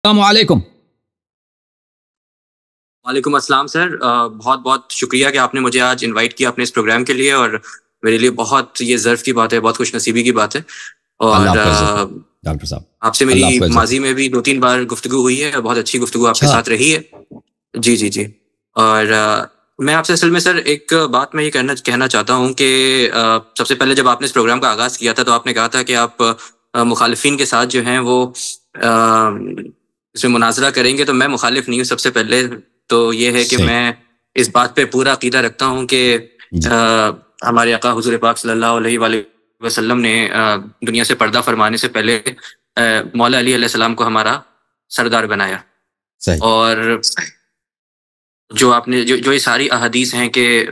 السلام علیکم۔ وعلیکم السلام سر، بہت بہت شکریہ کہ آپ نے مجھے آج انوائٹ کیا اپنے اس پروگرام کے لیے، اور میرے لیے بہت یہ ظرف کی بات ہے، بہت خوش نصیبی کی بات ہے۔ اور اللہ آپ کو عزت دے ڈاکٹر صاحب، آپ سے اللہ آپ میری کو عزت ماضی میں بھی 2-3 بار گفتگو ہوئی ہے، بہت اچھی گفتگو آپ کے اچھا ساتھ رہی ہے۔ جی جی جی۔ اور میں آپ سے اصل میں سر ایک بات میں یہ کہنا چاہتا ہوں کہ سب سے پہلے جب آپ نے اس پروگرام کا آغاز کیا تھا تو آپ نے کہا تھا کہ آپ مخالفین کے ساتھ جو ہیں وہ اس میں مناظرہ کریں گے، تو میں مخالف نہیں ہوں سب سے پہلے تو یہ ہے کہ صحیح میں اس بات پہ پورا عقیدہ رکھتا ہوں کہ جی ہمارے آقا حضور پاک صلی اللہ علیہ وآلہ وسلم نے دنیا سے پردہ فرمانے سے پہلے مولا علی علیہ السلام کو ہمارا سردار بنایا۔ صحیح اور جو آپ نے جو یہ ساری احادیث ہیں کہ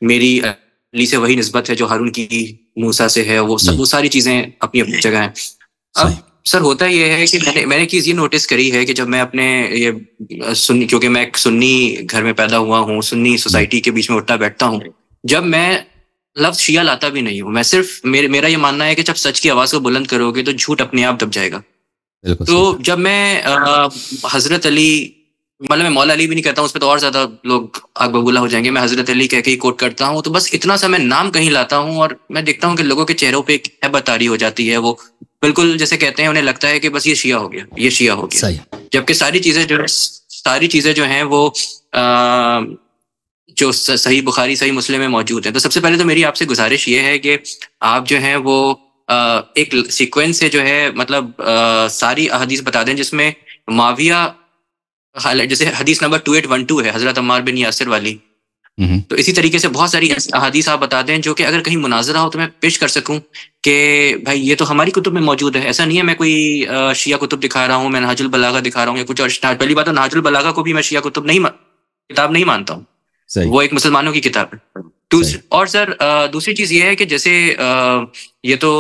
میری علی سے وہی نسبت ہے جو ہارون کی موسیٰ سے ہے، وہ جی ساری چیزیں اپنی اپنی جگہ ہیں۔ اب صحیح سر ہوتا یہ ہے کہ میں نے چیز یہ نوٹس کری ہے کہ جب میں اپنے یہ سنی، کیونکہ میں ایک سنی گھر میں پیدا ہوا ہوں، سنی جی سوسائٹی کے بیچ میں اٹھتا بیٹھتا ہوں، جب میں لفظ شیعہ لاتا بھی نہیں ہوں، میں صرف میرا یہ ماننا ہے کہ جب سچ کی آواز کو بلند کرو گے تو جھوٹ اپنے آپ دب جائے گا۔ بالکل تو صحیح جب میں حضرت علی، مطلب میں مولا علی بھی نہیں کہتا ہوں، اس پہ تو اور زیادہ لوگ آگ ببولا ہو جائیں گے، میں حضرت علی کہہ کے ہی کوٹ کرتا ہوں، تو بس اتنا سا میں نام کہیں لاتا ہوں اور میں دیکھتا ہوں کہ لوگوں کے چہروں پہ ایک ہیبت طاری ہو جاتی ہے، وہ بالکل جیسے کہتے ہیں انہیں لگتا ہے کہ بس یہ شیعہ ہو گیا، یہ شیعہ ہو گیا، صحیح جبکہ ساری چیزیں جو ہیں وہ جو صحیح بخاری صحیح مسلم میں موجود ہیں۔ تو سب سے پہلے تو میری آپ سے گزارش یہ ہے کہ آپ جو ہیں وہ ایک سیکوینس سے جو ہے مطلب ساری احادیث بتا دیں جس میں معاویہ، جیسے حدیث نمبر 2812 ہے حضرت عمار بن یاسر والی، تو اسی طریقے سے بہت ساری احادیث آپ بتا دیں جو کہ اگر کہیں مناظرہ ہو تو میں پیش کر سکوں کہ بھائی یہ تو ہماری کتب میں موجود ہے، ایسا نہیں ہے میں کوئی شیعہ کتب دکھا رہا ہوں، میں نہج البلاغہ دکھا رہا ہوں یا کچھ اور۔ پہلی بات تو نہج البلاغہ کو بھی میں شیعہ کتاب نہیں مانتا ہوں، صحیح وہ ایک مسلمانوں کی کتاب ہے۔ صحیح اور سر دوسری چیز یہ ہے کہ جیسے یہ تو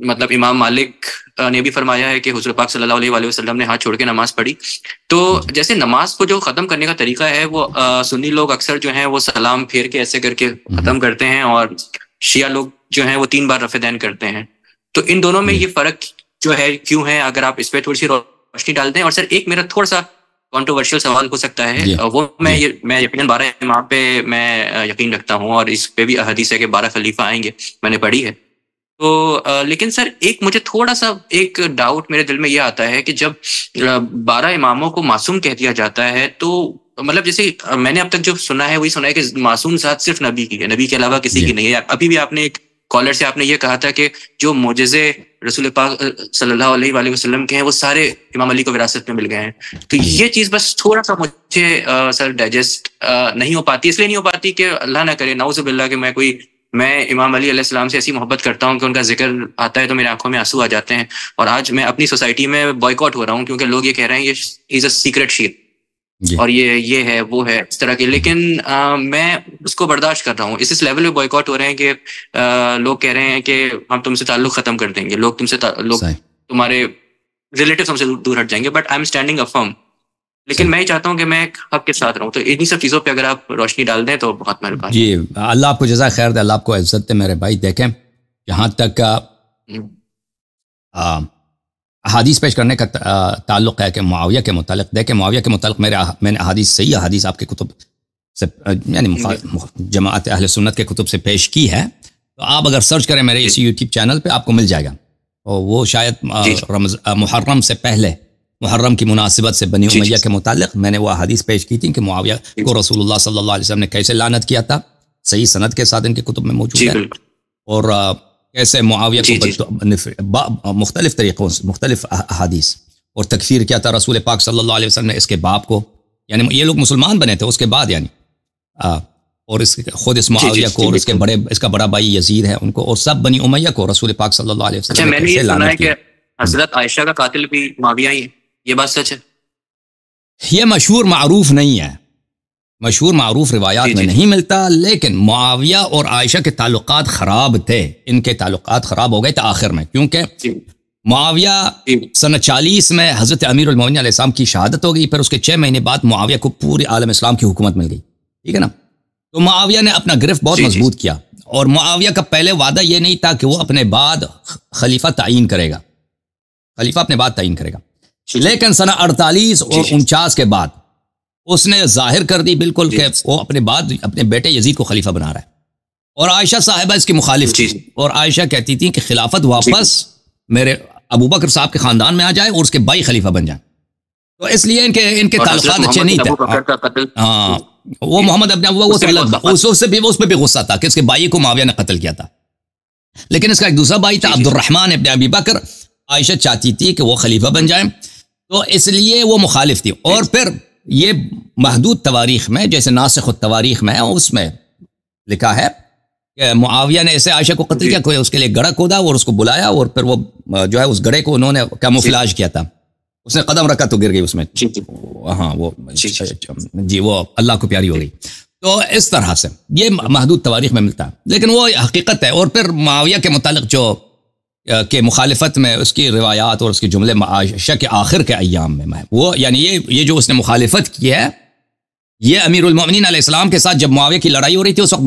مطلب امام مالک نے بھی فرمایا ہے کہ حضور پاک صلی اللہ علیہ وآلہ وسلم نے ہاتھ چھوڑ کے نماز پڑھی، تو جی جیسے نماز کو جو ختم کرنے کا طریقہ ہے وہ سنی لوگ اکثر جو ہیں وہ سلام پھیر کے ایسے کر کے ختم کرتے ہیں، اور شیعہ لوگ جو ہیں وہ 3 بار رفع دین کرتے ہیں، تو ان دونوں میں جی یہ فرق جو ہے کیوں ہے؟ اگر آپ اس پہ تھوڑی سی روشنی ڈال دیں۔ اور سر ایک میرا تھوڑا سا کانٹروورشل سوال ہو سکتا ہے، جی وہ جی میں یقیناً 12 امام پہ میں یقین رکھتا ہوں، اور اس پہ بھی احادیث ہے کہ 12 خلیفہ آئیں گے، میں نے پڑھی ہے۔ تو لیکن سر ایک مجھے تھوڑا سا ایک ڈاؤٹ میرے دل میں یہ آتا ہے کہ جب 12 اماموں کو معصوم کہہ دیا جاتا ہے تو مطلب جیسے میں نے اب تک جو سنا ہے وہی سنا ہے کہ معصوم ذات صرف نبی کی ہے، نبی کے علاوہ کسی جی کی نہیں ہے۔ ابھی بھی آپ نے ایک کالر سے آپ نے یہ کہا تھا کہ جو معجزے رسول پاک صلی اللہ علیہ وآلہ وسلم کے ہیں وہ سارے امام علی کو وراثت میں مل گئے ہیں، تو جی یہ چیز بس تھوڑا سا مجھے سر ڈائجسٹ نہیں ہو پاتی، اس لیے نہیں ہو پاتی کہ اللہ نہ کرے نعوذ باللہ کہ میں امام علی علیہ السلام سے ایسی محبت کرتا ہوں کہ ان کا ذکر آتا ہے تو میرے آنکھوں میں آنسو آ جاتے ہیں، اور آج میں اپنی سوسائٹی میں بوائیکاٹ ہو رہا ہوں کیونکہ لوگ یہ کہہ رہے ہیں یہ از اے سیکرٹ شیعہ، جی اور یہ ہے وہ ہے اس طرح کے، لیکن میں اس کو برداشت کر رہا ہوں۔ اس لیول پہ بوائیکاٹ ہو رہے ہیں کہ لوگ کہہ رہے ہیں کہ ہم تم سے تعلق ختم کر دیں گے، لوگ صحیح تمہارے ریلیٹیوز ہم سے دور ہٹ جائیں گے، بٹ آئی ایم اسٹینڈنگ افرم، لیکن صحیح میں یہ چاہتا ہوں کہ میں ایک حق کے ساتھ رہوں، تو انہی سب چیزوں پہ اگر آپ روشنی ڈال دیں تو بہت مہربانی۔ جی اللہ آپ کو جزائے خیر دے، اللہ آپ کو عزت دے میرے بھائی۔ دیکھیں جہاں تک احادیث پیش کرنے کا تعلق ہے کہ معاویہ کے متعلق، دیکھیں معاویہ کے متعلق میں نے احادیث صحیح احادیث آپ کے کتب سے یعنی جماعت اہل سنت کے کتب سے پیش کی ہے، تو آپ اگر سرچ کریں میرے اسی یوٹیوب چینل پہ آپ کو مل جائے گا، اور وہ شاید محرم سے پہلے، محرم کی مناسبت سے بنی امیہ کے متعلق میں نے وہ احادیث پیش کی تھی کہ معاویہ کو رسول اللہ صلی اللہ علیہ وسلم نے کیسے لعنت کیا تھا، صحیح سند کے ساتھ ان کے کتب میں موجود ہے، اور کیسے معاویہ کو مختلف طریقوں سے مختلف احادیث اور تکفیر کیا تھا رسول پاک صلی اللہ علیہ وسلم نے اس کے باپ کو، یعنی یہ لوگ مسلمان بنے تھے اس کے بعد، یعنی اور خود اس معاویہ کو اور اس کا بڑا بھائی یزید ہے ان کو، اور سب بنی امیہ کو رسول پاک صلی اللہ علیہ وسلم نے کیسے لعنت کیا۔ حضرت عائشہ کا قاتل بھی معاویہ ہی ہے، یہ بات سچ ہے؟ یہ مشہور معروف نہیں ہے، مشہور معروف روایات میں نہیں ملتا، لیکن معاویہ اور عائشہ کے تعلقات خراب تھے، ان کے تعلقات خراب ہو گئے تھے آخر میں، کیونکہ معاویہ سنہ 40 میں حضرت امیر المومنین علیہ السلام کی شہادت ہو گئی، پھر اس کے 6 مہینے بعد معاویہ کو پورے عالم اسلام کی حکومت مل گئی، ٹھیک ہے نا؟ تو معاویہ نے اپنا گرفت بہت مضبوط کیا، اور معاویہ کا پہلے وعدہ یہ نہیں تھا کہ وہ اپنے بعد خلیفہ تعین کرے گا، خلیفہ اپنے بعد تعین کرے گا. لیکن سنہ 48 اور 49 کے بعد اس نے ظاہر کر دی بالکل کہ وہ اپنے بعد اپنے بیٹے یزید کو خلیفہ بنا رہا ہے. اور عائشہ صاحبہ اس کی مخالف تھی اور عائشہ کہتی تھی کہ خلافت واپس میرے ابو بکر صاحب کے خاندان میں آ جائے اور اس کے بھائی خلیفہ بن جائیں. تو اس لیے ان کے تعلقات اچھے نہیں تھے. ہاں وہ محمد ابن ابو وہ تو الگ اس پہ بھی غصہ تھا کہ اس کے بھائی کو معاویہ نے قتل کیا تھا. لیکن اس کا ایک دوسرا بھائی تھا عبد الرحمن ابن ابی بکر. عائشہ چاہتی تھی کہ وہ خلیفہ بن جائیں تو اس لیے وہ مخالف تھی. اور پھر یہ محدود تواریخ میں جیسے ناسخ التواریخ میں اس میں لکھا ہے کہ معاویہ نے ایسے عائشہ کو قتل کیا, کوئی اس کے لیے گڑھا کھودا اور اس کو بلایا اور پھر وہ جو ہے اس گڑھے کو انہوں نے کیموفلاج کیا تھا. اس نے قدم رکھا تو گر گئی اس میں. ہاں وہ جی وہ اللہ کو پیاری ہو گئی. تو اس طرح سے یہ محدود تواریخ میں ملتا ہے لیکن وہ حقیقت ہے. اور پھر معاویہ کے متعلق جو کہ مخالفت میں اس کی روایات اور اس کے جملے عائشہ کے آخر کے ایام میں وہ یعنی یہ جو اس نے مخالفت کی ہے یہ امیر المومنین علیہ السلام کے ساتھ جب معاویہ کی لڑائی ہو رہی تھی اس وقت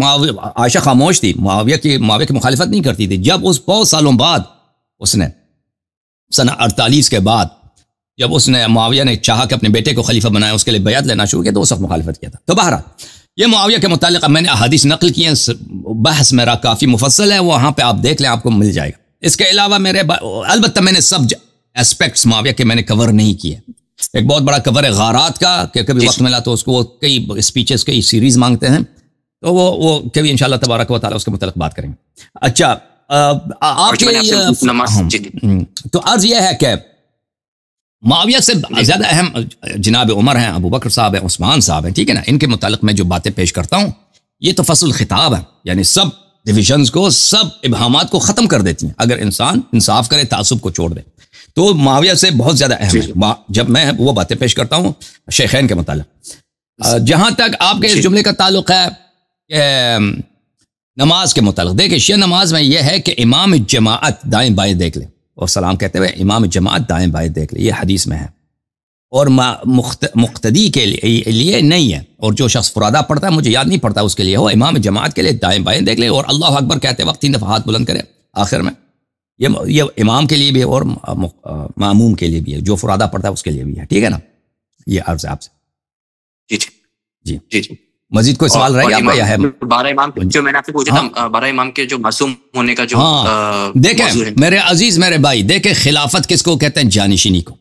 عائشہ خاموش تھی. معاویہ کی مخالفت نہیں کرتی تھی. جب اس بہت سالوں بعد اس نے سنہ 48 کے بعد جب اس نے معاویہ نے چاہا کہ اپنے بیٹے کو خلیفہ بنائے اس کے لیے بیعت لینا شروع کیا تو اس وقت مخالفت کیا تھا. تو بہرحال یہ معاویہ کے متعلق میں نے احادیث نقل کی ہیں. بحث میرا کافی مفصل ہے وہاں پہ آپ دیکھ لیں آپ کو مل جائے گا. اس کے علاوہ البتہ میں نے سب ایسپیکٹس معاویہ کے میں نے کور نہیں کیے. ایک بہت بڑا کور ہے غارات کا کہ کبھی وقت ملا تو اس کو کئی اسپیچز کئی سیریز مانگتے ہیں تو وہ کبھی انشاءاللہ تبارک و تعالی اس کے متعلق بات کریں گے. اچھا آپ تو عرض یہ ہے کہ معاویہ سے زیادہ اہم جناب عمر ہیں, ابو بکر صاحب ہیں, عثمان صاحب ہیں, ٹھیک ہے نا. ان کے متعلق میں جو باتیں پیش کرتا ہوں یہ تو فصل خطاب ہے یعنی سب ڈویژنز کو سب ابہامات کو ختم کر دیتی ہیں اگر انسان انصاف کرے تعصب کو چھوڑ دے. تو معاویہ سے بہت زیادہ اہم ہے جب میں وہ باتیں پیش کرتا ہوں شیخین کے متعلق. جہاں تک آپ کے اس جملے کا تعلق ہے کہ نماز کے متعلق دیکھیں شیعہ نماز میں یہ ہے کہ امام جماعت دائیں بائیں دیکھ لے اور سلام کہتے ہوئے امام جماعت دائیں بائیں دیکھ لے, یہ حدیث میں ہے اور مقتدی کے لیے نہیں ہے. اور جو شخص فرادہ پڑھتا ہے مجھے یاد نہیں پڑتا اس کے لیے ہو امام جماعت کے لیے دائیں بائیں دیکھ لے اور اللہ اکبر کہتے وقت 3 دفعہ ہاتھ بلند کرے آخر میں. یہ امام کے لیے بھی ہے اور معموم کے لیے بھی ہے, جو فرادہ پڑھتا ہے اس کے لیے بھی ہے, ٹھیک ہے نا. یہ عرض ہے آپ سے. جی جی مزید کوئی سوال رہ گیا ہے؟ 12 امام جو میں نے آپ سے پوچھا تھا 12 امام کے جو معصوم ہونے کا جو دیکھیں میرے عزیز میرے بھائی دیکھیں خلافت کس کو کہتے ہیں؟ جانشینی کو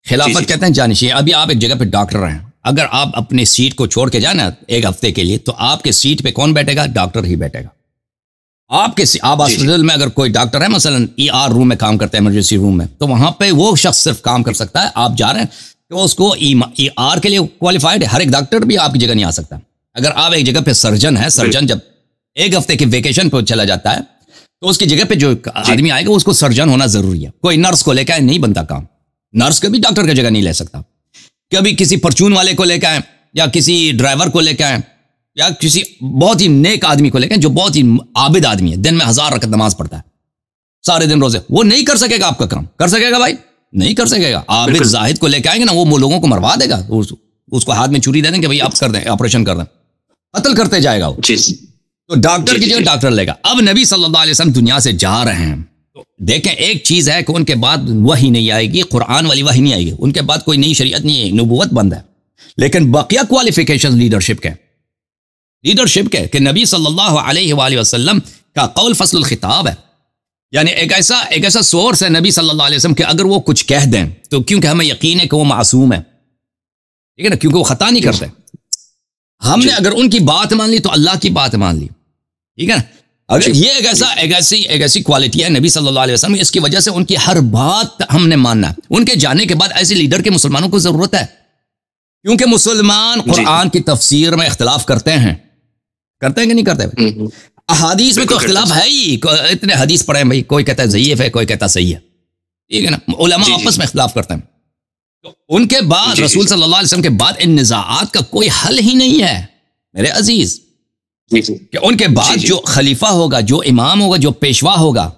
خلافت کہتے ہیں جانشینی. ابھی آپ ایک جگہ پہ ڈاکٹر ہیں, اگر آپ اپنی سیٹ کو چھوڑ کے جائیں نا ایک ہفتے کے لیے تو آپ کے سیٹ پہ کون بیٹھے گا؟ ڈاکٹر ہی بیٹھے گا. آپ ہاسپٹل میں اگر کوئی ڈاکٹر ہے مثلا ER روم میں کام کرتا ہے ایمرجنسی روم میں تو وہاں پہ وہ شخص صرف کام کر سکتا ہے. آپ جا رہے ہیں تو اس کو ER کے لیے کوالیفائڈ ہے. ہر ایک ڈاکٹر بھی آپ کی جگہ نہیں آ سکتا. اگر آپ ایک جگہ پہ سرجن ہے, سرجن جب ایک ہفتے کی ویکیشن پہ چلا جاتا ہے تو اس کی جگہ پہ جو آدمی آئے گا اس کو سرجن ہونا ضروری ہے. کوئی نرس کو لے کے آئے نہیں بنتا کام, نرس کبھی ڈاکٹر کی جگہ نہیں لے سکتا. کبھی کسی پرچون والے کو لے کے آئے یا کسی ڈرائیور کو لے کے آئے یا کسی بہت ہی نیک آدمی کو لے کے جو بہت ہی عابد آدمی ہے, دن میں 1000 رکعت نماز پڑھتا ہے سارے دن روزے, وہ نہیں کر سکے گا آپ کا کام. کر سکے گا بھائی؟ نہیں کر سکے گا. عابد زاہد کو لے کے آئیں گے نا وہ لوگوں کو مروا دے گا, اس کو ہاتھ میں چھری دے دیں کہ بھائی آپ کر دیں آپریشن کر دیں, قتل کرتے جائے گا وہ. تو ڈاکٹر کی جگہ ڈاکٹر لے گا. اب نبی صلی اللہ علیہ وسلم دنیا سے جا رہے ہیں تو دیکھیں ایک چیز ہے کہ ان کے بعد وحی نہیں آئے گی, قرآن والی وحی نہیں آئے گی, ان کے بعد کوئی نئی شریعت نہیں ہے, نبوت بند ہے. لیکن بقیہ کوالیفیکیشن لیڈرشپ کے کہ نبی صلی اللہ علیہ وآلہ وسلم کا قول فصل الخطاب ہے. یعنی ایک ایسا سورس ہے نبی صلی اللہ علیہ وسلم کہ اگر وہ کچھ کہہ دیں تو کیونکہ ہمیں یقین ہے کہ وہ معصوم ہے, ٹھیک ہے نا, کیونکہ وہ خطا نہیں کرتے. ہم نے اگر ان کی بات مان لی تو اللہ کی بات مان لی, ٹھیک ہے نا. اگر یہ ایک ایسی کوالٹی ہے نبی صلی اللہ علیہ وسلم, اس کی وجہ سے ان کی ہر بات ہم نے ماننا ہے. ان کے جانے کے بعد ایسے لیڈر کے مسلمانوں کو ضرورت ہے, کیونکہ مسلمان قرآن کی تفسیر میں اختلاف کرتے ہیں کہ نہیں کرتے؟ احادیث میں تو اختلاف ہے ہی, اتنے حدیث پڑھے بھائی, کوئی کہتا ہے ضعیف ہے, کوئی کہتا ہے صحیح ہے, ٹھیک ہے نا. علماء آپس میں اختلاف کرتے ہیں. تو ان کے بعد رسول صلی اللہ علیہ وسلم کے بعد ان نزاعات کا کوئی حل ہی نہیں ہے میرے عزیز. کہ ان کے بعد جو خلیفہ ہوگا, جو امام ہوگا, جو پیشوا ہوگا,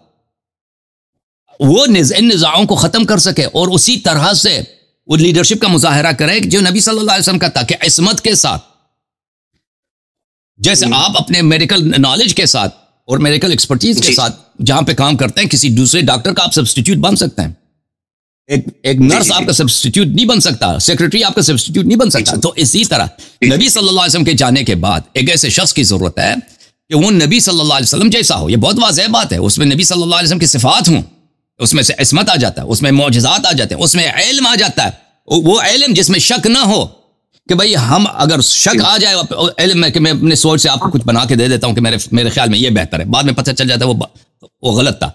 وہ ان نزاعوں کو ختم کر سکے اور اسی طرح سے وہ لیڈرشپ کا مظاہرہ کرے جو نبی صلی اللہ علیہ وسلم کا تھا, کہ عصمت کے ساتھ, جیسے آپ اپنے میڈیکل نالج کے ساتھ اور میڈیکل ایکسپرٹیز کے ساتھ جہاں پہ کام کرتے ہیں، کسی دوسرے ڈاکٹر کا آپ سبسٹیٹیوٹ بن سکتے ہیں. ایک نرس آپ کا سبسٹیٹیوٹ نہیں بن سکتا، سیکرٹری آپ کا سبسٹیٹیوٹ نہیں بن سکتا. تو اسی طرح نبی صلی اللہ علیہ وسلم کے جانے کے بعد ایک ایسے شخص کی ضرورت ہے کہ وہ نبی صلی اللہ علیہ وسلم جیسا ہو. یہ بہت واضح بات ہے، اس میں نبی صلی اللہ علیہ وسلم کی صفات ہوں، اس میں سے عصمت آ جاتا ہے، اس میں معجزات آ جاتے ہیں، اس میں علم آ جاتا ہے، وہ علم جس میں شک نہ ہو کہ بھئی ہم اگر شک آ جائے علم میں کہ میں اپنے سوچ سے آپ کو کچھ بنا کے دے دیتا ہوں کہ میرے خیال میں یہ بہتر ہے، بعد میں پتہ چل جاتا ہے وہ غلط تھا،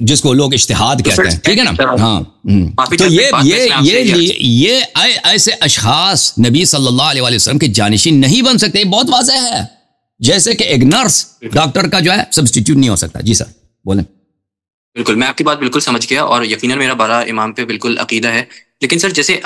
جس کو لوگ اجتہاد کہتے ہیں. ٹھیک ہے نا؟ ہاں. تو یہ ایسے اشخاص نبی صلی اللہ علیہ وسلم کے جانشین نہیں بن سکتے. بہت واضح ہے، جیسے کہ ایک نرس ڈاکٹر کا جو ہے سبسٹیٹیوٹ نہیں ہو سکتا. جی سر بولیں. بالکل، میں آپ کی بات بالکل سمجھ گیا، اور یقیناً میرا بارہ امام پہ بالکل عقیدہ ہے. لیکن سر جیسے